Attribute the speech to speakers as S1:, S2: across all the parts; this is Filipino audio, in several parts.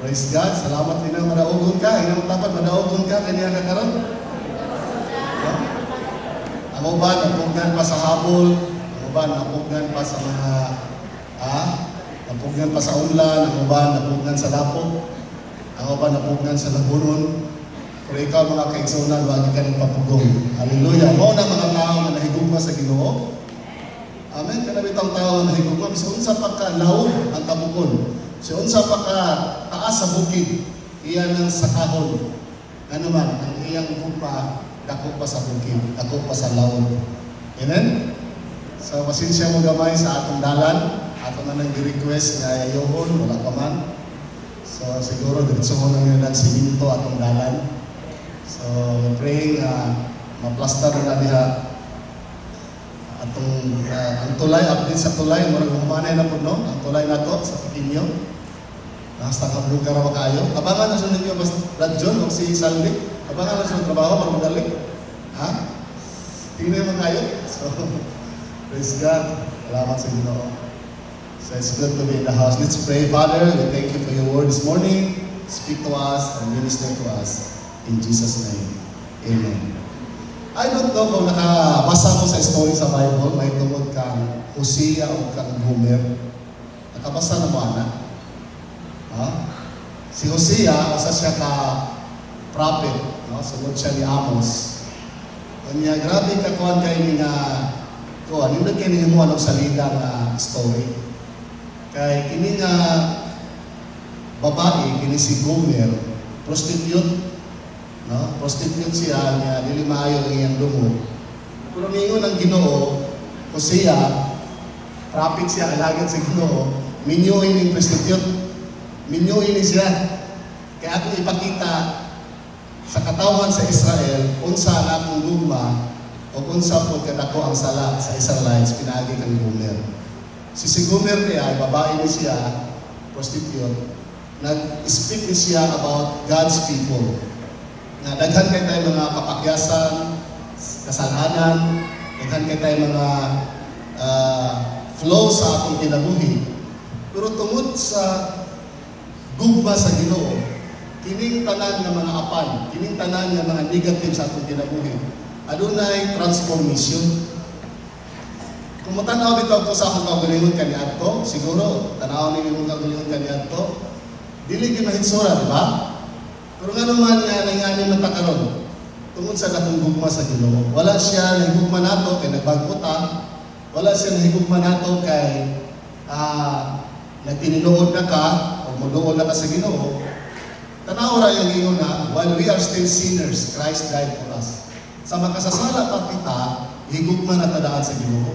S1: Praise God. Salamat din ang madaugon ka. Inang dapat madaugon ka kaniya ka karon. No? Ang uban napugnan pa sa habol, ang uban napugnan pa sa mga napugnan pa sa ulan, ang uban napugnan sa dapog, ang uban napugnan sa lagunon. Pero ikaw mga kaigsunan, wag ka ning papugong. Hallelujah. Mo na mga tao nga nahigugma sa Ginoo. Amen. Kana bitang tao nga nahigugma sa unsa pa ka laod ang tabukon. Sa unsa pa ka taas sa bukid, iyan ang sakahon. Ano man, ang iyang gugma, dako pa sa bukid, dako pa sa laod. Amen? So, pasensya mo gamay sa atong dalan. Ato na nang request nga ayohon, wala pa man. So, siguro, diretso mo nang yun ang siminto atong dalan. So, praying maplastar na diha atong ang tulay, update sa tulay, murag humanay na po, no? Ang tulay na to sa Pikinyo. Nasa kablog ka raw kayo. Abangan na sa ninyo, Brad John o si Salvi. Abangan na sa trabaho para madali. Ha? Tingnan mo kayo. So, praise God. Salamat sa Ginoo. So, it's good to be in the house. Let's pray. Father, we thank you for your word this morning. Speak to us and minister to us. In Jesus' name. Amen. I don't know kung nakabasa mo sa story sa Bible, may tungod kang Hosea o kang Gomer. Nakabasa na mo, anak? Si Hosea, isa siya ka prophet, no? Sunod siya ni Amos. Kanya, grabe ka kuhan kayo ni nga, kuhan, hindi kayo mo anong salida na story. Kaya kini nga babae, kini si Gomer, prostitute, no? Prostitute siya, niya, nilimayo ng iyang dumo. Pero ningon ang Ginoo, Hosea, prophet siya, alagad sa Ginoo, minyuhin ng prostitute. Minyuhin siya. Kaya akong ipakita sa katawan sa Israel, unsa na akong gugma, o unsa po kadako ang sala sa Israelites, pinagi kang Gomer. Si Gomer niya, babae ni siya, prostitute, nag-speak ni siya about God's people. Na daghan kay tayo mga kapakyasan, kasalanan, daghan kay tayo mga flow sa atong kinabuhi. Pero tungod sa gugma sa Ginoo, kining tanan nga mga apan, kining tanan nga mga negative sa atong kinabuhi, adunay transformation. Kung matanaw bitaw ko sa akong kaugalingon kaniadto, siguro tanaw ni imong kaugalingon kaniadto, dili gyud mahitsura, di ba? Pero nga naman nga nangani man ta karon, tungod sa katong gugma sa Ginoo, wala siya nahigugma nato kay nagbaguta, wala siya nahigugma nato kay nagtininuod na ka o magduol na ka sa Ginoo. Tanaw ra yung ingon na, while we are still sinners, Christ died for us. Sa makasasala pa kita, higugma na tadaan sa Ginoo.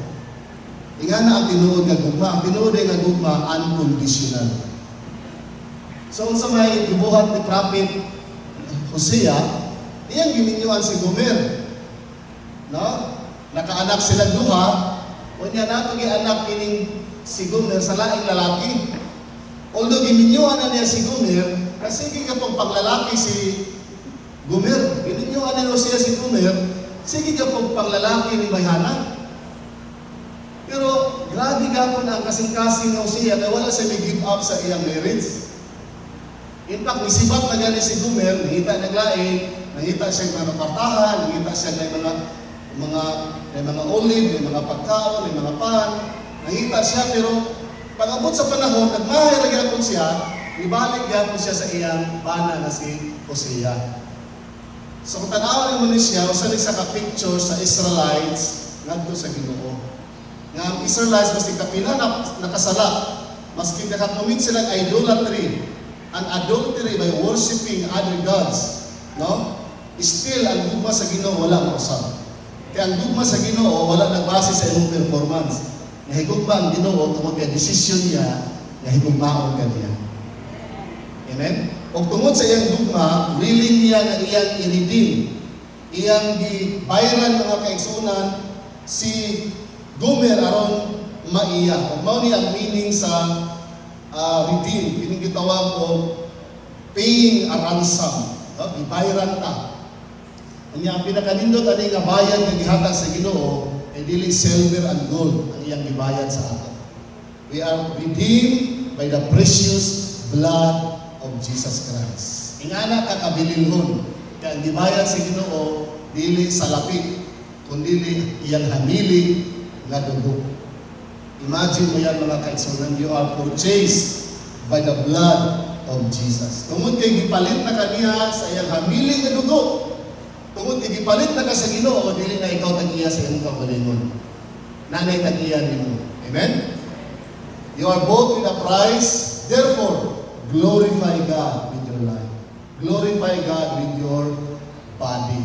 S1: Inga na ang tinuod nga gugma. Ang tinuod nga gugma, unconditional. So, sa may ibuhat ni Prophet Hosea, iyang giminyuan si Gomer. No? Nakaanak sila duha, o niya anak kining si Gomer sa laing lalaki. Although giminyuan na niya si Gomer, kasi kapag panglalaki si Gomer, giminyuan na siya si Gomer, sige kapag panglalaki ni Bayhana. Pero grabe gapon ang kasing-kasing ng siya na wala siya may-give up sa iyang marriage. In fact, nisibat na gani si Gomer, nakita naglaing, nakita siya mga kartahan, nakita siya may mga olive, may mga pagkaon, may mga pan, nakita siya, pero pag-abot sa panahon, nagmahal gyapon siya, ibalik gyapon siya sa iyang bana na si Hosea. So kung tanawan mo ni siya, usa ni sa ka-picture sa Israelites ngadto sa Ginoo. Nga ang Israelites mas kapila nakasala, maski nakakomit silang idolatry, an adultery by worshiping other gods, no? Still ang gugma sa Ginoo wala mausab. Kaya ang gugma sa Ginoo wala nagbase sa imong performance. Nahigugma ang Ginoo tungod kay desisyon niya, nahigugmaon kaniya. Amen? O tungod sa iyang gugma, willing niya na iyang i-redeem. Iyang gibayran mga kaigsunan si Gomer aron maiya. O mao ni ang meaning sa redeem. Kining gitawag o paying a ransom. Ibayran ta. Ang pinakanindot ani nga bayad nga gihatag sa Ginoo ay dili silver and gold ang iyang gibayad sa ato. We are redeemed by the precious blood of of Jesus Christ. Ingana ka kabilinhon, kaya ang gibayad sa Ginoo dili sa lapit, kundi iyang hamili nga dugo. Imagine mo yan mga kaigsunan, you are purchased by the blood of Jesus. Tungod kay gipalit na kaniya sa iyang hamili nga dugo. Tungod kay gipalit na ka sa Ginoo, dili na ikaw tag-iya sa iyong kaugalingon. Nanay tag-iya nimo. Amen? You are bought with a price, therefore, glorify God with your life. Glorify God with your body.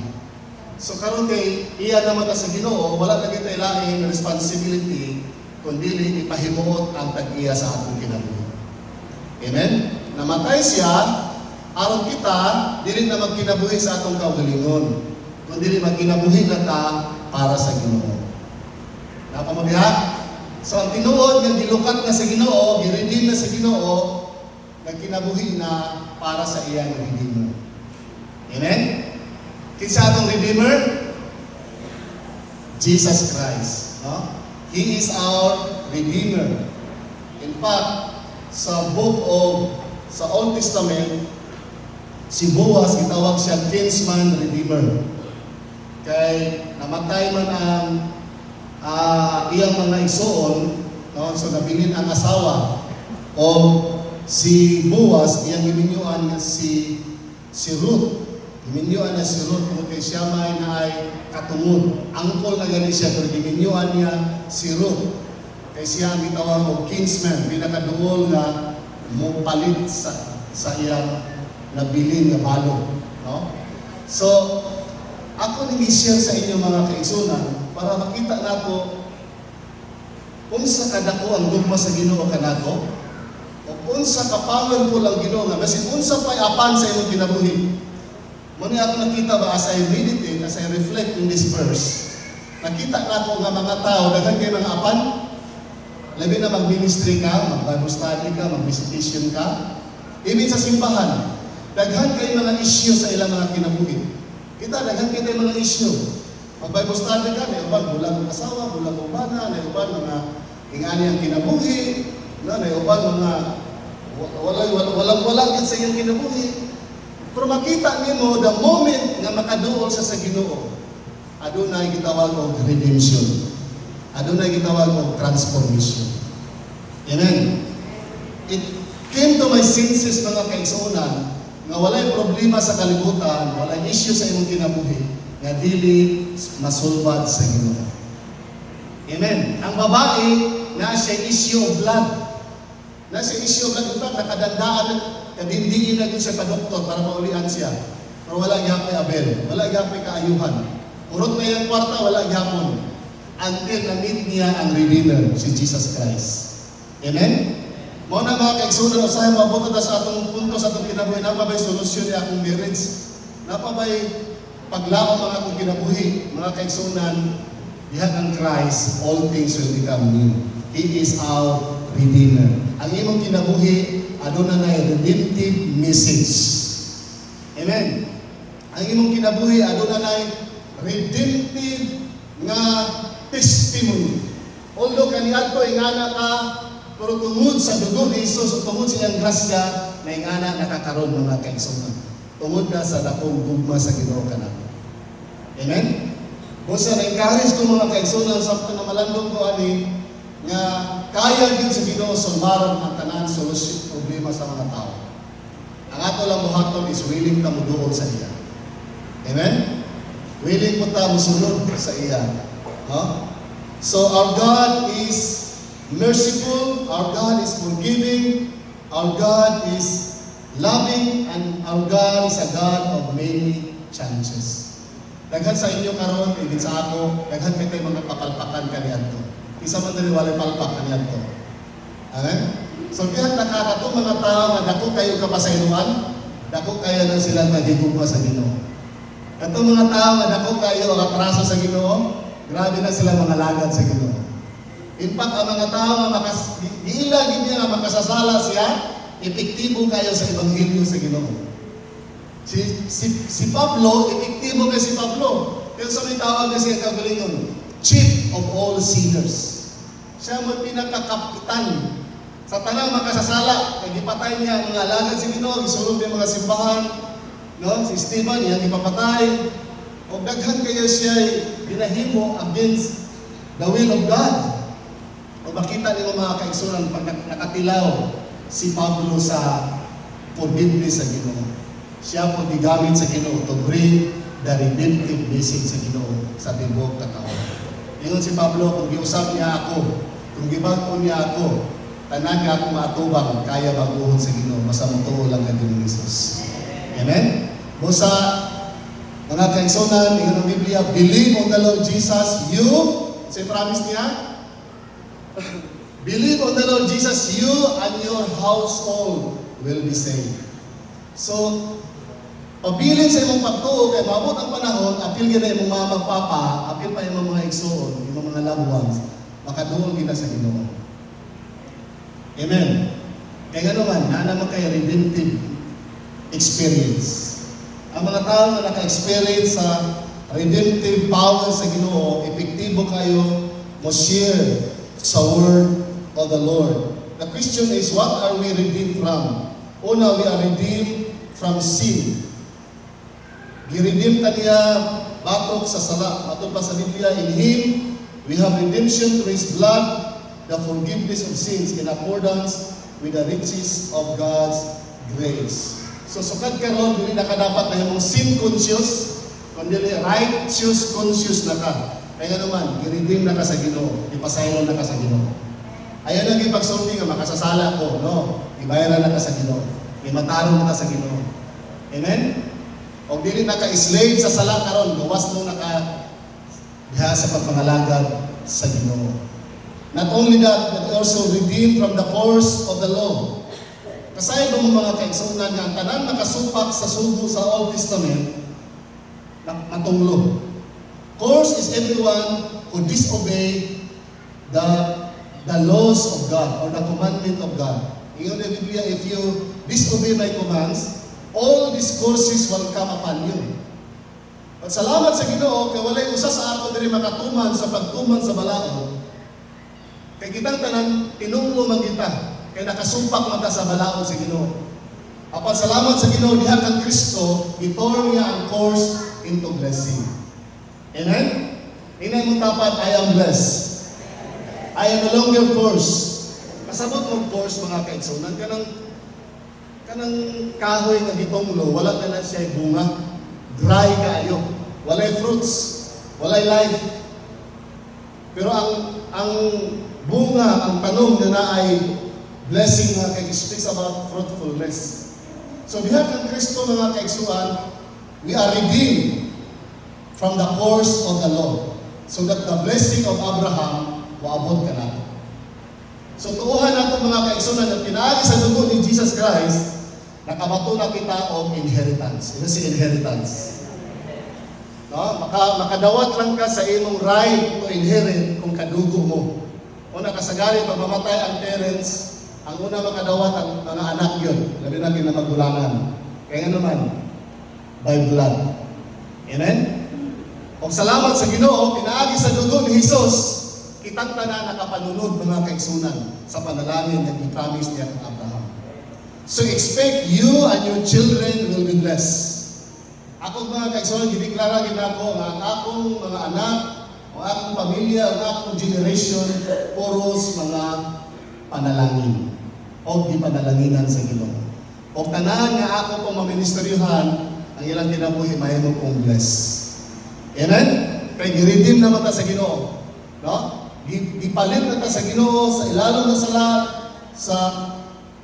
S1: So karon kay iya naman ta sa Ginoo, wala na kita ilaing responsibility kundi ipahimuot ang tag-iya sa atong kinabuhi. Amen? Namatay siya aron kita dili na magkinabuhi sa atong kaugalingon, kundi magkinabuhi na ta para sa Ginoo. Napamabiha? So ang tinuod nga gilukat na sa Ginoo, giredeem na sa Ginoo, nagkinabuhi na para sa iyang Redeemer. Amen? Kinsa atong Redeemer? Jesus Christ. No? He is our Redeemer. In fact, sa Old Testament, si Boaz gitawag siya kinsman redeemer. Kay namatay man ang iyang mga igsoon, no? So nabilin ang asawa o si Boaz, iyang giminyuan si Ruth. Giminyuan na si Ruth kung siya may naay katungod. Angkol na gani siya, pero giminyuan niya si Ruth. Kay siya ang gitawag o kinsman, pinakaduol nga mupalit sa iyang nabilin nga balo. No? So, ako nag-share sa inyo mga kaigsunan para makita nato kung sa kadako ang dugma sa Ginoo kanato o kung sa ka-powerful ang Ginoo nga basin unsa pay apan sa imong kinabuhi. Muna ako nakita ba as I meditate, as I reflect in this verse, nakita nato nga mga tao daghan kay mga apan, labi na mag-ministry ka, mag-Bible study ka, mag-visitation ka, even sa simbahan, daghan kay mga issue sa ilang mga kinabuhi. Kita daghan kay mga issue. Mag-Bible study ka, may uban bulag ng asawa, bulag ng bana, may uban mga ingani ang kinabuhi, may uban mga walang sa iyang kinabuhi. Pero makita nimo the moment nga makaduol sa Ginoo, adunay gitawag og redemption. Adunay gitawag og transformation. Amen. It came to my senses mga kaigsuonan nga walay problema sa kalibutan, walay issue sa imong kinabuhi nga dili masulbad sa Ginoo. Amen. Ang babae na siya issue of blood. Na siya issue of blood, ito nakadandaan kadindiin na siya ka-doktor para maulian siya. Pero wala gyapon abel, wala gyapon kaayuhan. Urot na yung kwarta, wala gyapon. Until na-meet niya ang Redeemer, si Jesus Christ. Amen? Mao na mga kaigsunan, usahay mabuto na sa atong punto, sa atong kinabuhi, napabay solusyon niya akong marriage. Napabay paglaom ang akong kinabuhi. Mga kaigsunan, dihan ang Christ, all things will become new. He is our Redeemer. Ang imong kinabuhi, aduna na redemptive message. Amen. Ang imong kinabuhi, aduna na redemptive nga testimony. Although kaniadto ingana ka, pero tungod sa dugo ni Jesus, tungod sa iyang grasya, na ingana nakakaroon mga kaigsunan. Tungod na sa dakong gugma sa Ginoo kanato. Amen. Busa na-encourage ko mga kaigsunan sa na malandong ko ani nga kaya din sa Ginoo sulbaran ang tanan solusyon problema sa mga tao. Ang ato lang buhaton is willing ta muduol sa iya. Amen? Willing po ta musulod sa iya. Huh? So our God is merciful, our God is forgiving, our God is loving, and our God is a God of many chances. Daghan sa inyo karon, ibig sa ako, daghan kay mga kapalpakan kaniadto. Isa man dali walay palpak kaniadto. Amen? So diyan nakakato mga tao nga dako kayo kapasayloan, dako kayo na sila magigugma sa Ginoo. Kato mga tao nga dako kayo ang atraso sa Ginoo, grabe na sila mga lagad sa Ginoo. In fact, ang mga tao nga giila gid niya nga makasasala siya, epektibo kayo sa ebanghelyo sa Ginoo. Si Pablo, epektibo kay si Pablo. Kaya sa may tawag na siya kagalingon, chief of all sinners. Siya mo pinakakapitan Sa tanang makasasala, kay gipatay niya ang mga alagad sa Ginoo, gisulod niya mga simbahan, no? Si Stephen, iyang gipapatay. O daghan kayo siya ginahimo against the will of God. O makita niyo mga kaigsunan pag nakatilaw si Pablo sa forgiveness sa Ginoo. Siya po gigamit sa Ginoo to bring the redemptive message sa Ginoo sa tibuok katao. Ingon si Pablo, kung giusap niya ako, kung gibag-o niya ako, tanan nga ako maatubang, kaya baguhon sa Ginoo, basta mutuo lang ka din ng Jesus. Amen? Busa, mga kaigsunan, ingon ang Biblia, believe on the Lord Jesus, you, say promise niya, believe on the Lord Jesus, you and your household will be saved. So, pabilin sa imong pagtuo, kaya maabot ang panahon, apil gina imong mga magpapa, apil pa imong mga igsoon, imong mga loved ones, makaduol gina sa Ginoo. Amen. Kaya nga naman, naman kayo redemptive experience. Ang mga tao na naka-experience sa redemptive power sa Ginoo, epektibo kayo mo share sa word of the Lord. The question is, what are we redeemed from? Una, we are redeemed from sin. Giredeem ta niya batok sa sala. Batok pa sa Biblia, in Him, we have redemption through His blood, the forgiveness of sins in accordance with the riches of God's grace. So, sukad karon dili na ka dapat na yung sin conscious, kundi righteous conscious na ka. Kaya naman, giredeem na ka sa Ginoo, ipasaylo na ka sa Ginoo. Ayan ang ipagsulti nga makasasala ko, no? Ibayaran na ka sa Ginoo. Imatarong na ka sa Ginoo. Amen? O dili na ka-slave sa sala karon, gawas mo na ka diha sa pagpangalagad sa Ginoo. Not only that, but also redeemed from the curse of the law. Kasay ba mga kaigsunan nga ang tanan nakasupak sa sugo sa Old Testament natunglo. Curse is everyone who disobey the laws of God or the commandment of God. Ingon ang Biblia, if you disobey my commands, all these curses will come upon you. At salamat sa Ginoo kay walay usa sa ato diri makatuman sa pagtuman sa balaod. Kay kitang tanan tinunglo man kita kay nakasumpak man ta sa balaod sa Ginoo. Apan salamat sa Ginoo diha kang Kristo, giturn niya ang course into blessing. Amen? Inay mo tapat, I am blessed. I am no longer cursed. Kasabot mo course mga kaigsunan kanang kahoy nga gitonglo, wala na siya bunga. Dry kaayo. Walay fruits, walay life. Pero ang bunga, ang tanong na ay blessing nga kay speaks about fruitfulness. So diha kang Kristo mga kaigsuan, we are redeemed from the curse of the law, so that the blessing of Abraham waabot ka na. So tuuhan nato mga kaigsunan na pinaagi sa dugo ni Jesus Christ, nakabato na kita og inheritance. Ito si inheritance. No? Makadawat lang ka sa imong right to inherit kung kadugo mo. Una kasagari pag mamatay ang parents, ang una makadawat ang mga anak yun, labi na kinamagulangan. Kaya naman, by blood. Amen? Kung salamat sa Ginoo, pinaagi sa dugo ni Jesus, kitang tanan nakapanunod mga kaigsunan sa panalangin na i-promise niya kay Abraham. So expect you and your children will be blessed. Akong mga kaigsunan, gideklara ginako nga ang akong mga anak, ang akong pamilya, ang akong generation, puros mga panalangin o di panalanginan sa Ginoo. O tanan nga ako pong maministeryohan, ang ilang kinabuhi mahimo kong bless. Amen? Kaya giredeem naman ta sa Ginoo. No? Gipalit na ta sa Ginoo sa ilalong na sala sa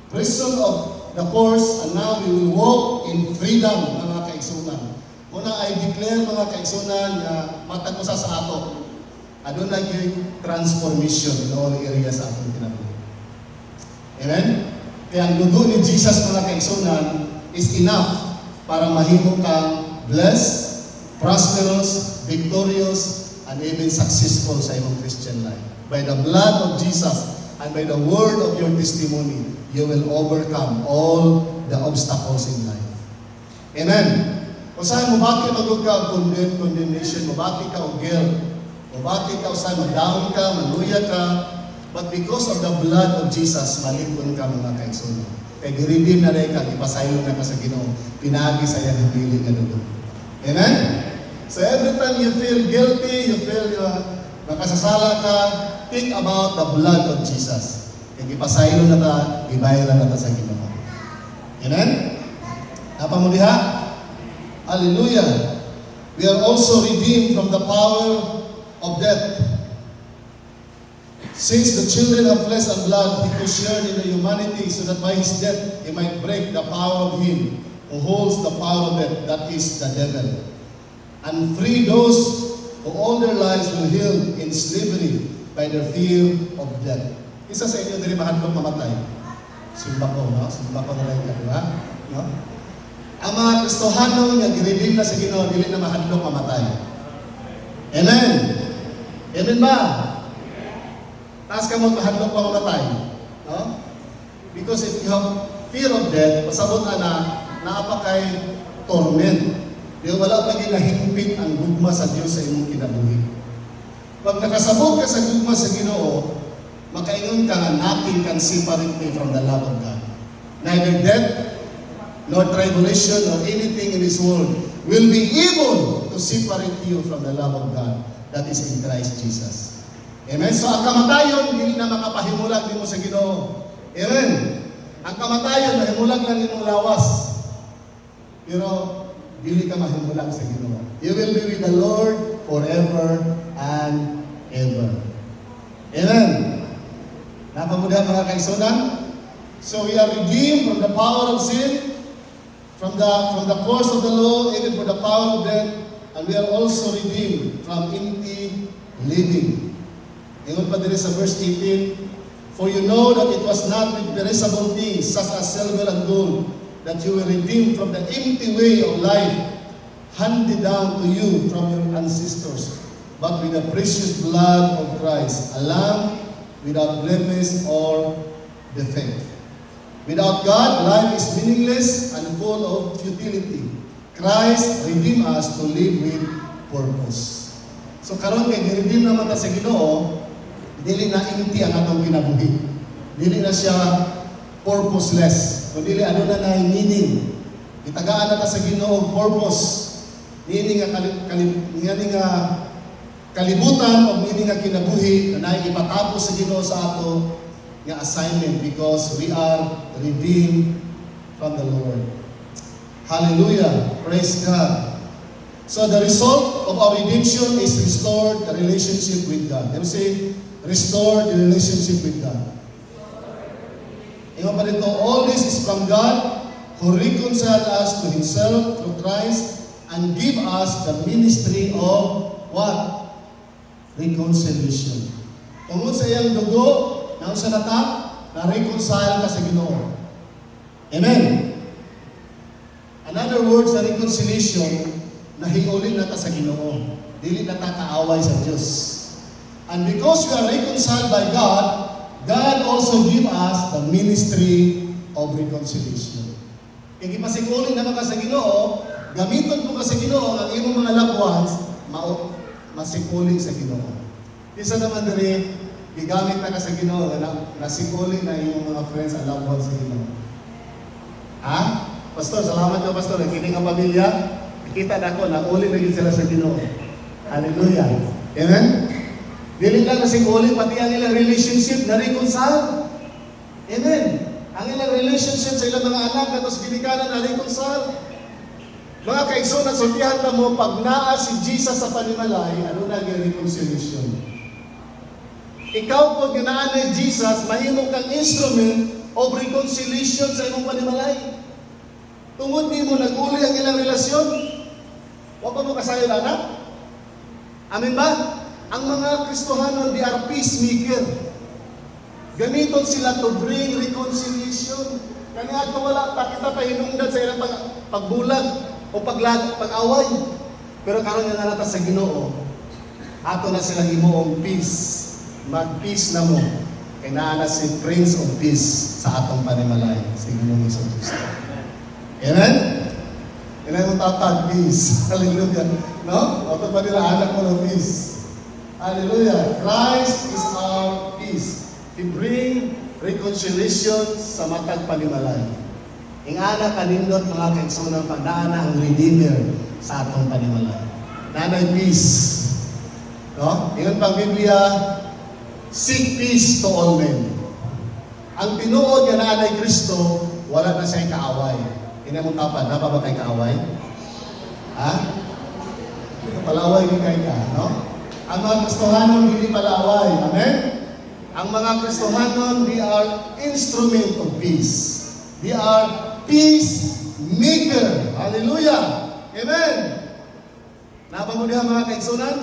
S1: prison of the course, and now we will walk in freedom mga kaigsunan. Una ay declare mga kaigsunan na matag usa sa ato. Aduna gyud transformation in all areas sa atong kinabuhi. Amen? Kaya ang dugo ni Jesus mga kaigsunan is enough para mahimo kang blessed, prosperous, victorious, and even successful sa imong Christian life. By the blood of Jesus and by the word of your testimony, you will overcome all the obstacles in life. Amen? Kung saan mabati magod ka og condemnation, mabati ka og guilt, mabati ka usay, mag-down ka, maluya ka, But because of the blood of Jesus, malipon ka mga kaigsoon. Kaya giredeem na rin ka, ipasaylo na ka sa Ginoo. Pinagi sa iyang habiling nga dugo. Amen? So every time you feel guilty, you feel nakasasala ka, think about the blood of Jesus. Kaya ipasaylo na ka, ibayaran na ka sa Ginoo. Amen? Apa mo diha? Hallelujah! We are also redeemed from the power of death. Since the children of flesh and blood, he was shared in the humanity, so that by his death he might break the power of him who holds the power of death, that is the devil, and free those who all their lives were held in slavery by their fear of death. Isa sa inyo diri mahadlok mamatay. Simba ko, no? Simba ko na lang ka, di ba? No? Ang mga Kristohano nga giredeem na sa Ginoo, dili na mahadlok mamatay. Amen. Amen ba? Taas ka mo mahadlok pa mamatay. No? Because if you have fear of death, pasabot na naapakay torment. Di wala pa ginahimpit ang gugma sa Dios sa imong kinabuhi. Pag nakasabot ka sa gugma sa Ginoo, makaingon ka nga nothing can separate me from the love of God. Neither death, nor tribulation, nor anything in this world will be able to separate you from the love of God that is in Christ Jesus. Amen? So ang kamatayon, hindi na makapahimulag din mo sa Ginoo. Amen? Ang kamatayon, mahimulag lang imong lawas. Pero, hindi ka mahimulag sa Ginoo. You will be with the Lord forever and ever. Amen? Napamuda mga kaigsunan? So we are redeemed from the power of sin, from the force of the law, even for the power of death, and we are also redeemed from empty living. Ingon pa din sa verse 18, for you know that it was not with perishable things, such as silver and gold, that you were redeemed from the empty way of life, handed down to you from your ancestors, but with the precious blood of Christ, a lamb without blemish or defect. Without God, life is meaningless and full of futility. Christ redeemed us to live with purpose. So karon kay gi-redeem naman ta sa Ginoo, dili na empty ang atong kinabuhi. Dili na siya purposeless. Kundi ano na meaning. Itagaan na ta sa Ginoo purpose. Meaning nga kalibutan o meaning nga kinabuhi na naipatapos sa Ginoo sa ato nga assignment because we are redeemed from the Lord. Hallelujah. Praise God. So the result of our redemption is restored the relationship with God. Let me say, restore the relationship with God. Ingat pa dito, all this is from God who reconciled us to Himself through Christ and give us the ministry of what? Reconciliation. Tungod sa iyang dugo, na sa nata, na-reconcile ka sa Ginoo. Amen? Another words sa reconciliation, nahiulin na ta sa Ginoo. Dili na ta kaaway sa Diyos. And because we are reconciled by God, God also give us the ministry of reconciliation. Kaya ipasikulin naman ka sa Ginoo, gamiton mo ka sa Ginoo, ang imong mga loved ones, masikulin sa Ginoo. Isa naman diri, gigamit na ka sa Ginoo, nasikulin na yung mga friends and loved ones sa Ginoo. Ha? Pastor, salamat ko, Pastor. Kining ang pamilya, nakita na ko, nauli na yun sila sa Ginoo. Hallelujah. Amen? Dili lang nasigulin, pati ang ilang relationship na reconcile. Amen? Ang ilang relationship sa ilang mga anak, katos ginikanan na reconcile. Mga kaigsoon, nasultihan na mo, pag naa si Jesus sa panimalay, ano na ang reconciliation? Ikaw po, ginaan ni Jesus, mahimong kang instrument of reconciliation sa imong panimalay. Tungod di mo nag-uli ang ilang relasyon, huwag pa mo kasayo anak. Amen ba? Ang mga Kristohanon, they are peacemaker. Gamiton sila to bring reconciliation. Kaya ito wala, kita pa hinungdan sa ilang pagbulag o pag-away. Pero karon nga nata sa Ginoo, ato na silang himuong peace. Mag-peace na mo. Kaya naana si Prince of Peace sa atong panimalay. Sa Ginoong Hesus. Amen? Kailangan mo tatag, peace. Hallelujah. No? O ito pa nila, anak mo ng peace. Hallelujah. Christ is our peace. He bring reconciliation sa matag panimalay. Ingana kanindot mga kaigsunan pagdaana ang Redeemer sa atong panimalay. Nanay peace. No? Ingon pang Biblia, seek peace to all men. Ang tinuod nga nanay Kristo, wala na siya'y kaaway. Ina mong tapan, napa ba kay kaaway? Ha? Palaway ni kay ka, no? Ang mga Kristohanon hindi palaway. Amen? Ang mga Kristohanon, they are instrument of peace. They are peacemaker. Hallelujah! Amen! Napa mo diha mga kaigsunan?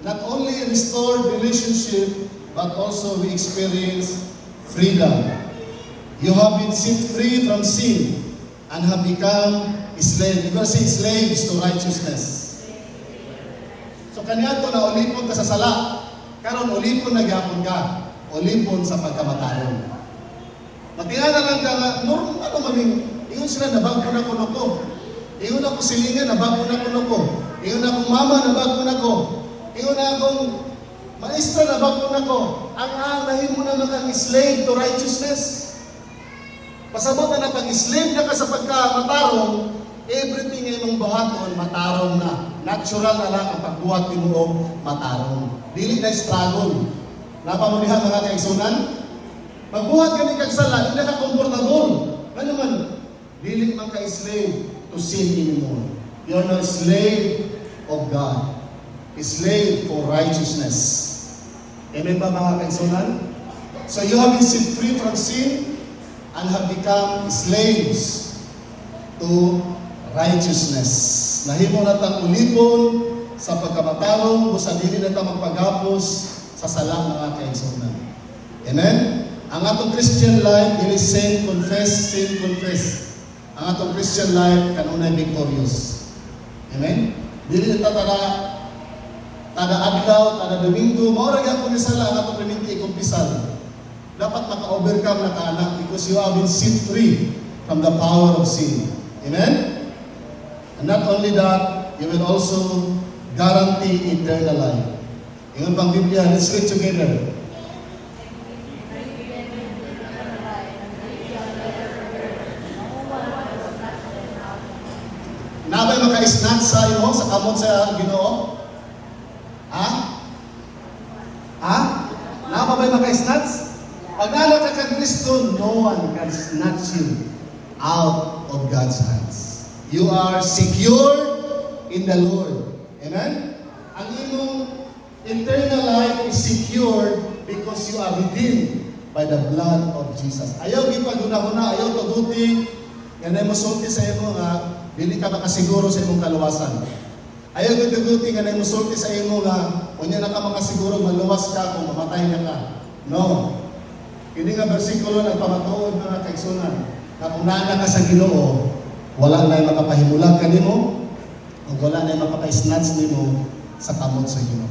S1: Not only restored relationship, but also we experience freedom. You have been set free from sin and have become slave. Because say slaves to righteousness. So kaniadto na ulipon ka sa sala. Karon ulipon na gyapon ka. Ulipon sa pagkamataron. Matingala lang ka nga, normal ano maning, ingon sila nabago na kuno ko. Ingon ako silingan, nabago na kuno ko. Ingon akong mama, nabago na ko. Ingon akong maestra, nabago na ko. Ang nahimo na kang slave to righteousness. Pasabot na pag-slave na ka sa pagkamatarong, everything ay mong buhaton, matarong na. Natural na lang ang pagbuhat ni mo matarong. Dili na struggle. Napamunihan mga kaigsunan? Pagbuhat ka ni kagsala, hindi ka comfortable. Ano man? Dili man ka slave to sin anymore. You are not slave of God. A slave for righteousness. Amen ba mga kaigsunan? So you have been set free from sin and have become slaves to righteousness. Nahimo na tang ulipon sa pagkamatarong, busa dili na tang magpagapos sa sala mga kaigsunan. Amen? Ang atong Christian life, dili sin, confess, sin, confess. Ang atong Christian life, kanunay victorious. Amen? Dili na tada adlaw, tada domingo, maura gyapon ni sala ang atong priminti ikumpisal. Dapat maka-overcome na kaanak because you have been set free from the power of sin. Amen? And not only that, you will also guarantee eternal life. Ingon pang Biblia, let's read together. Nabay maka-snatch sa imo, sa kamot sa Ginoo? Ha? Ha? Nabay maka-snatch? Pag nalo ka kay Kristo, no one can snatch you out of God's hands. You are secure in the Lord. Amen? Ang imong eternal life is secure because you are redeemed by the blood of Jesus. Ayaw gipaguna-huna, ayaw tuguti, ganay mo sulti sa imo nga, dili ka makasiguro sa imong kaluwasan. Ayaw tuguti, ganay mo sulti sa imo nga, unya na ka makasiguro, maluwas ka kung mamatay na ka. No. Kini nga bersikulo nagpamatuod mga kaigsunan na kung naa ka sa Ginoo, wala na makapahimulang kanimo o wala na makapa-snatch nimo sa kamot sa Ginoo.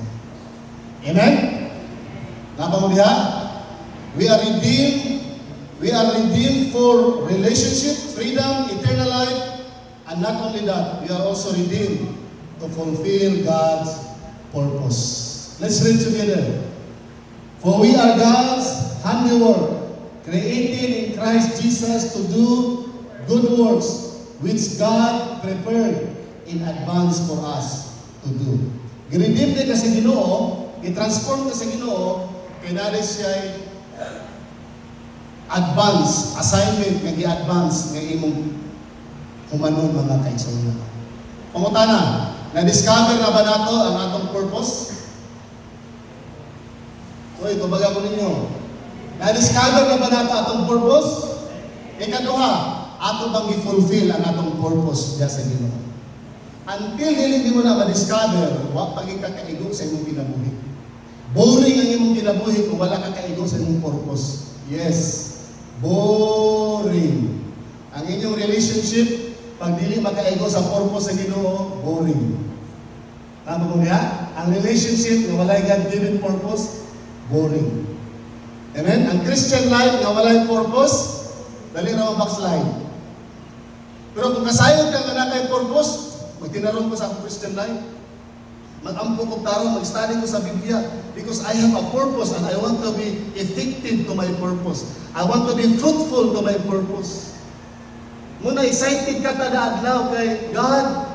S1: Amen? Napa mo diha? We are redeemed. We are redeemed for relationship, freedom, eternal life, and not only that, we are also redeemed to fulfill God's purpose. Let's read together. For we are God's handiwork, created in Christ Jesus to do good works, which God prepared in advance for us to do. Giredeem din kasi Ginoo, i-transform ka sa Ginoo, kaya siya advance, assignment nga gi-advance nga imong humanon mga kaigsunan. Pangutana, na-discover na ba nato ang atong purpose? Uy, tubaga ko ninyo. Na-discover na ba nato atong purpose? Ikaduha, ato bang i-fulfill ang atong purpose diya sa Ginoo? Until hindi mo na ma-discover, wa paging kakaigo sa imong kinabuhi. Boring ang imong kinabuhi kung wala kakaigo sa imong purpose. Yes, boring. Ang inyong relationship, pag dili makaigo sa purpose sa Ginoo, boring. Tama mo niya? Ang relationship na walay God-given purpose, boring. Amen? Ang Christian life na walay purpose, dali na backslide. Pero kung kasayod ka nga na kay purpose, magtinaron ko sa Christian life. Mag-ampo ko tarong, mag-study ko sa Biblia because I have a purpose and I want to be effective to my purpose. I want to be fruitful to my purpose. Muna excited ka tada adlaw kay God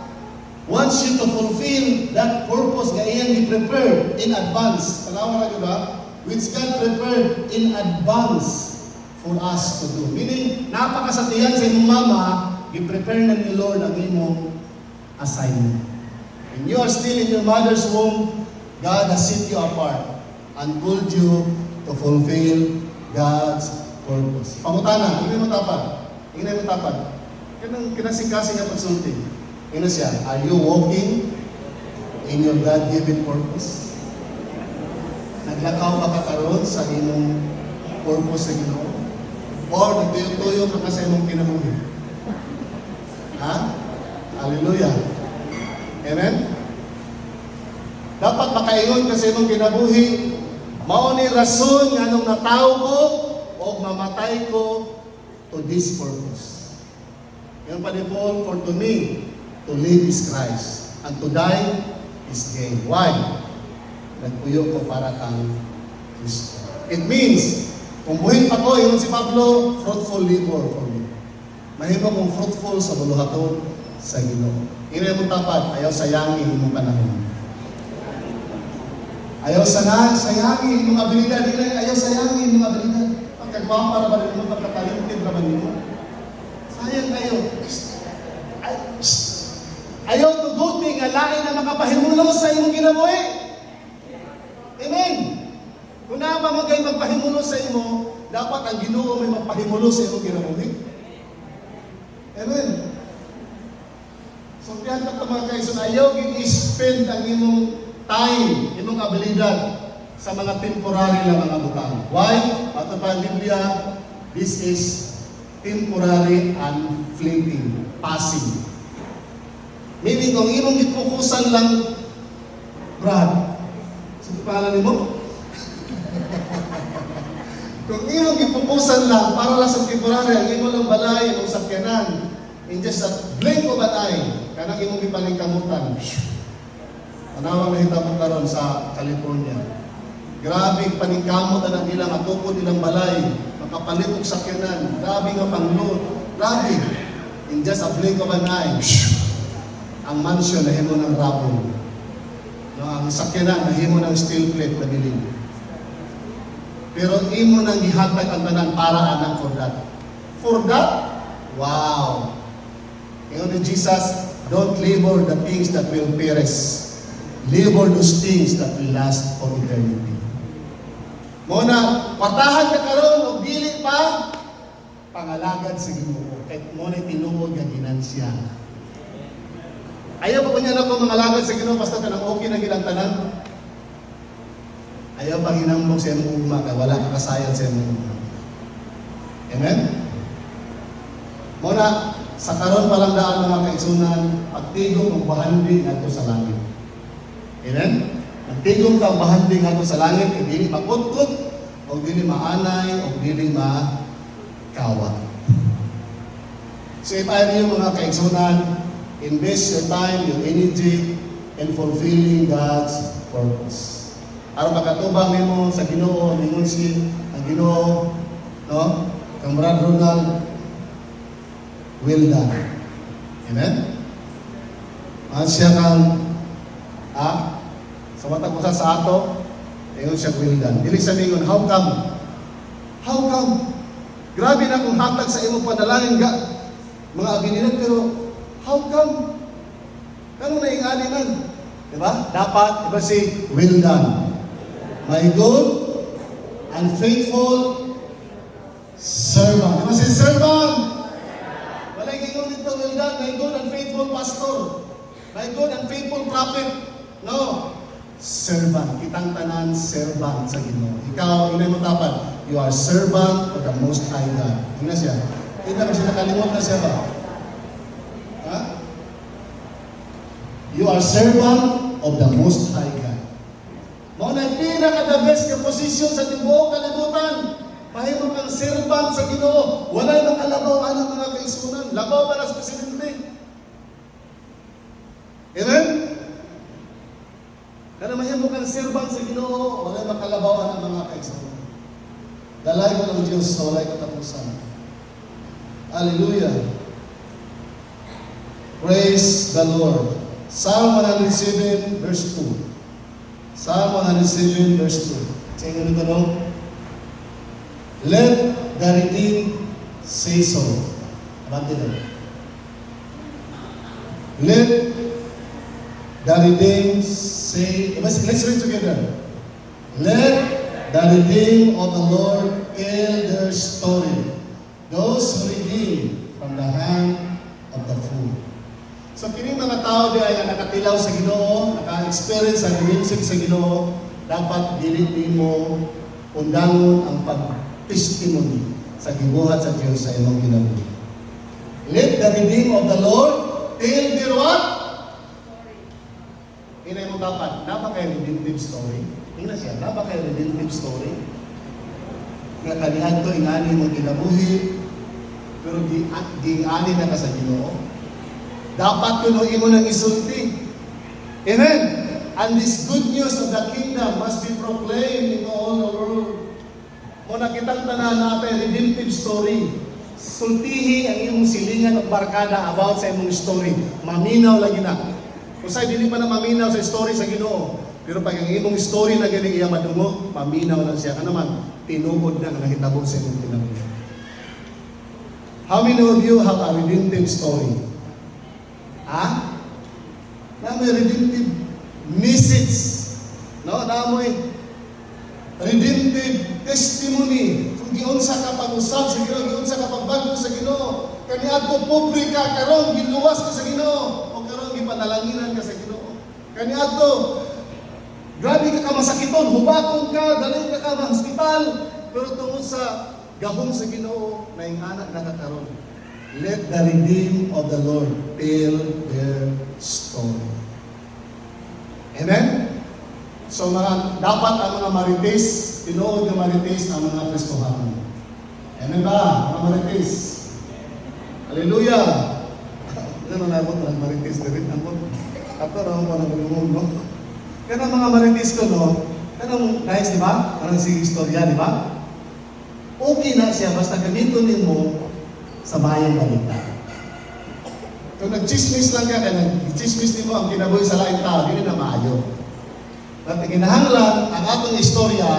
S1: wants you to fulfill that purpose nga iyang i-prepare in advance. Tanawa na ba? Which God prepared in advance for us to do. Meaning, napakasatiyan sa imong mama, i-prepare na ni Lord ang imong assignment. When you are still in your mother's womb, God has set you apart and called you to fulfill God's purpose. Pangutana, hindi mo tapad. Hindi mo tapad. Kinasing-kasing nga pagsulti. Ino siya, are you walking in your God-given purpose? Naglakaw ba ka karon sa imong purpose sa Ginoo? Or nagtuyo-tuyo ka sa imong kinabuhi? Ha? Hallelujah. Amen? Dapat makaingon ka sa imong kinabuhi, mao ni rason nga nung nataw ko o mamatay ko to this purpose. Yan pa ni Paul, for to me, to live is Christ, and to die is gain. Why? Nagpuyo ko para kang Kristo. It means, kung buhin pa ko, yun si Pablo, fruitful labor for me. Mahimo kong fruitful sa buluhaton sa Ginoo. Ina mo tapat, ayaw sayangin imong panahon. Ayaw sayangin imong abilidad. Ayaw sayangin imong abilidad. Pagkagwapa para rin mo, pagkatalintin na ba nimo? Sayang kayo. Ayaw tuguti nga lain na makapahimulo sa imong kinabuhi. Amen. Kung na ba magay magpahimulo sa imo, dapat ang Ginoo may magpahimulo sa imong kinabuhi. Amen. So tiyan ka mga kaisun, ayaw i-spend ang imong time, imong abilidad sa mga temporary na mga butang. Why? Ato pa ang Biblia, this is temporary and fleeting, passing. Meaning, kung imong ipukusan lang, Brad, sige pangalan mo? Kung imong ipukusan lang, para lang sa temporary, ang imong lang balay, ang sakyanan, in just a blink of an eye, kanang imong ipalingkamutan. Anawang nahitapon karon sa California. Grabe paningkamot na nilang atupod nilang balay, makapalit og sakyanan, grabe nga pangload, grabe. In just a blink of an eye, ang mansion na himo ng rubble. No, ang sakyanan na himo ng steel plate na bilin. Pero imo nang gihatag ang tanan para anak for that. For that? Wow! Ngayon ni Jesus, don't labor the things that will perish. Labor those things that will last for eternity. Muna, patahan ka karon o dili pa, pangalagad sa Ginoo. Kahit muna tinuod nga ginansya. Ayaw pa niya na ko mga lagad sa Ginoo, basta ka nang okay na gilang tanan. Ayaw pa hinambog sa iyong ugma, kaya wala ka kasayan sa iyong ugma. Amen? Muna, sa karon pa lang daan mga kaigsunan, pagtigong ang bahandi nga sa langit. Amen? Pagtigong ka ang bahandi nga sa langit, hindi makutkot, o hindi maanay, o hindi makawat. So if I rin mga kaigsunan, invest your time, your energy, in fulfilling God's purpose. Aron makatubang nimo sa Ginoo, ningon si ang Ginoo, no? Kang Brad Ronald, well done. Amen? Siya kang, sa matag usa sa ato, ingon siya well done. Dili sa ningon, how come? How come? Grabe na kung hatag sa imong panalangin ga, mga abilidad, pero how come? Kano na ingali man? Diba? Dapat, diba si well done. My good and faithful servant. Diba si servant? Walay gingon dito, well done. My good and faithful pastor. My good and faithful prophet. No. Servant. Kitang tanan, servant sa Ginoo. Ikaw, inay mo tapat. You are servant of the Most High God. Tingnan siya. Kita ba siya nakalimot na siya ba? Ha? You are servant of the Most High God. Mao na pinaka-the best ka posisyon sa tibuok kalibutan. Mahimo kang servant sa Ginoo. Wala nang kalabaw anak mga kaigsunan. Labaw para sa presidente. Amen? mahimo kang servant sa Ginoo, wala makalabaw ang mga kaigsoon. Dalay ko ng Diyos sa walay katapusan. Hallelujah. Praise the Lord. Psalm 107 verse 2. Psalm 107 verse 2. Sa inyo nito, no? Let the redeemed say so. Abante na. Let the redeemed say, let's read together. Let the redeemed of the Lord tell their story. Those who redeem from the hand of the fool. So kining mga tao di ay nakatilaw sa Ginoo, naka-experience sa redemption sa Ginoo, dapat dili mo undangon ang pag-testimony sa gibuhat sa Dios sa imong kinabuhi. Let the redeemed of the Lord tell their what? Inay mo dapat, napakay redemptive story. Tingnan siya, napakay redemptive story. Nga kanihan to ingani mong kinabuhi, pero giingani na ka sa Ginoo. Dapat tunuin mo ng isulti. Amen? And this good news of the kingdom must be proclaimed in all the world. Muna kitang tanan natin, redemptive story. Sultihi ang iyong silingan at barkada about sa imong story. Maminaw lagi na. Kung sa'yo, dili pa na maminaw sa story sa Ginoo. Pero pag ang imong story na galing iya madungo, maminaw na siya. Ka naman, tinuod na ang nahitabo sa imong tinapos. How many of you have a redemptive story? Ha? Na may redemptive message. No? Na may redemptive testimony. Kung giunsa ka pag-usap sa Ginoo, giunsa ka pagbago sa Ginoo. Kaniadto pobre ka, karon giluwas ka sa Ginoo. O karon gipanalanginan ka sa Ginoo. Kaniadto grabe ka masakiton, hubakon ka, dalhin ka sa hospital. Pero tungod sa gahom sa Ginoo, na yung anak nakakaroon. Let the redeemed of the Lord tell their story. Amen? So dapat ang mga marites, tinuod ng marites ang mga Kristohanon. Amen ba? Mga marites. Hallelujah! Ano na po ng marites na rin? Ato na ako ng lumog, no? Kaya mga marites ko, no? Kanang guys, di ba? Kanang si istorya, di ba? Okay na siya, basta gamitin mo sa bayang balita. Kung nag-chismis lang ka, nag-chismis mo ang kinabuhi sa laing tao, hindi na maayo. At ginahanglan ang atong istorya,